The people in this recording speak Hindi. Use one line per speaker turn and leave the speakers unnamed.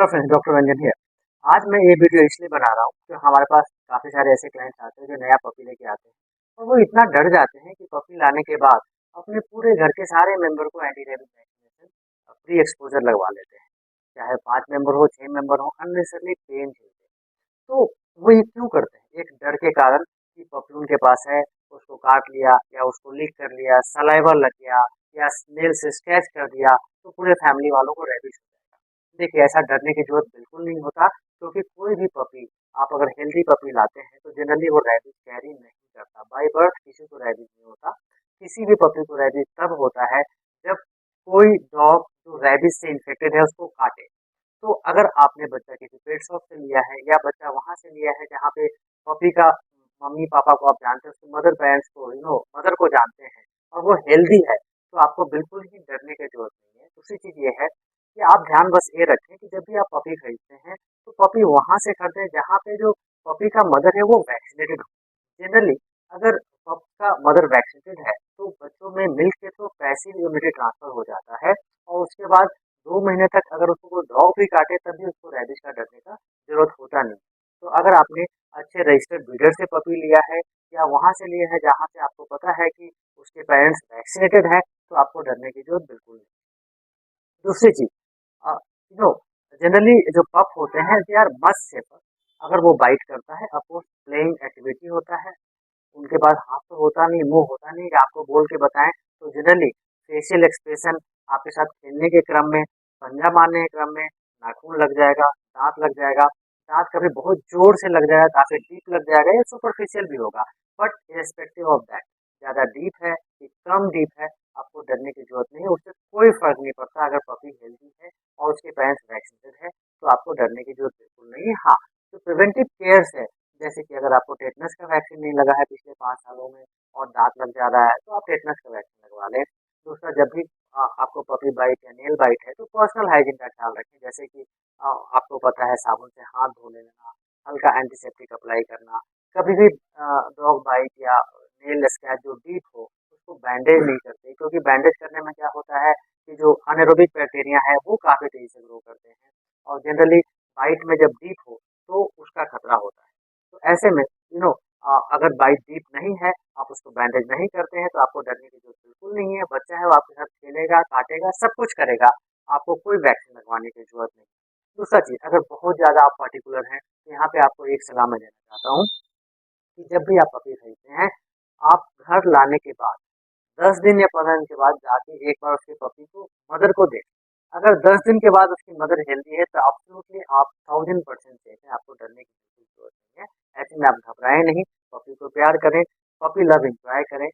Hello friends, doctor Ranjan here. आज मैं ये वीडियो इसलिए बना रहा हूँ कि हमारे पास काफ़ी सारे ऐसे क्लाइंट्स आते हैं जो नया पपी लेके आते हैं और वो इतना डर जाते हैं कि पपी लाने के बाद अपने पूरे घर के सारे मेंबर को anti rabies vaccination free exposure लगवा लेते हैं। चाहे 5 मेंबर हो, 6 मेंबर हो, अननेसेसरली पेन झेलते हैं। तो वो ये क्यों करते हैं? एक डर के कारण कि पपी उनके पास है, उसको काट लिया या उसको लीक कर लिया, सलाइवा लग गया या स्नेल से स्क्रैच कर दिया तो पूरे फैमिली वालों को रेबीज हो जाएगा। देखिए, ऐसा डरने की ज़रूरत बिल्कुल नहीं होता, क्योंकि कोई भी पपी, आप अगर हेल्दी पपी लाते हैं तो जनरली वो रैबिस कैरी नहीं करता। बाय बर्थ किसी को रैबिस नहीं होता। किसी भी पपी को रैबिस तब होता है जब कोई डॉग जो रैबिस से इन्फेक्टेड है उसको काटे। तो अगर आपने बच्चा किसी पेट शॉप से लिया है या बच्चा वहाँ से लिया है जहाँ पे पपी का मम्मी-पापा को आप जानते हैं, उसके मदर पेरेंट्स को मदर को जानते हैं और वो हेल्दी है, तो आपको बिल्कुल ही डरने की ज़रूरत नहीं है। दूसरी चीज़ ये है कि आप ध्यान बस ये रखें कि जब भी आप पपी खरीदते हैं, तो पपी वहाँ से खरीदें जहाँ पे जो पपी का मदर है वो वैक्सीनेटेड हो। जनरली अगर पप का मदर वैक्सीनेटेड है, तो बच्चों में मिल्क के थ्रू पैसिव इम्यूनिटी ट्रांसफर हो जाता है और उसके बाद 2 महीने तक अगर उसको कोई डॉग भी काटे तब भी उसको रेबीज का डरने का ज़रूरत होता नहीं। तो अगर आपने अच्छे रजिस्टर्ड ब्रीडर से पपी लिया है या वहाँ से लिया है जहाँ से आपको पता है कि उसके पेरेंट्स वैक्सीनेटेड हैं, तो आपको डरने की ज़रूरत बिल्कुल नहीं। दूसरी चीज़, अ, नो जनरली जो पप होते हैं दे आर मस्ट सेफर। अगर वो बाइट करता है, अपोज प्लेइंग एक्टिविटी होता है, उनके पास हाथ तो होता नहीं, मुंह होता नहीं कि आपको बोल के बताएं, तो जनरली फेशियल एक्सप्रेशन आपके साथ खेलने के क्रम में, पंजा मारने के क्रम में नाखून लग जाएगा, दांत लग जाएगा, दांत कभी बहुत जोर से लग जाएगा, काफी डीप लग जाएगा या सुपरफिशियल भी होगा। बट इरेस्पेक्टिव ऑफ दैट, ज्यादा डीप है कि कम डीप है, आपको डरने की जरूरत नहीं है। उससे कोई फर्क नहीं पड़ता। अगर पपी हेल्दी है और उसके पेरेंट्स वैक्सीनेटेड है तो आपको डरने की जरूरत बिल्कुल नहीं है। हाँ, जो प्रिवेंटिव केयर्स है, जैसे कि अगर आपको टेटनस का वैक्सीन नहीं लगा है पिछले 5 सालों में और दांत लग जा रहा है तो आप टेटनस का वैक्सीन लगवा लें। दूसरा, जब भी आपको पपी बाइट या नेल बाइट है तो पर्सनल हाइजीन का ख्याल रखें, जैसे कि आपको पता है साबुन से हाथ धो लेना, हल्का एंटीसेप्टिक अप्लाई करना। कभी भी डॉग बाइट या नेल स्क्रैच जो डीप हो उसको बैंडेज नहीं करते, क्योंकि बैंडेज करने में क्या होता है कि जो अनेरोबिक बैक्टीरिया है वो काफी तेजी से ग्रो करते हैं और जनरली बाइट में जब डीप हो तो उसका खतरा होता है। तो ऐसे में अगर बाइट डीप नहीं है, आप उसको बैंडेज नहीं करते हैं, तो आपको डरने की जरूरत बिल्कुल नहीं है। बच्चा है वो आपके साथ खेलेगा, काटेगा, सब कुछ करेगा, आपको कोई वैक्सीन लगवाने की जरूरत नहीं। दूसरा चीज, अगर बहुत ज्यादा आप पर्टिकुलर हैं तो यहाँ पे आपको एक सलाह मैं देना चाहता हूँ कि जब भी आप पपी खरीदते हैं, आप घर लाने के बाद 10 दिन या 15 दिन के बाद जाके एक बार उसके पपी को मदर को दें। अगर 10 दिन के बाद उसकी मदर हेल्दी है तो एब्सोल्युटली आप 1000% सेफ है, आपको डरने की बिल्कुल जरूरत नहीं है। ऐसे में आप घबराएं नहीं, पपी को प्यार करें, पपी लव एंजॉय करें।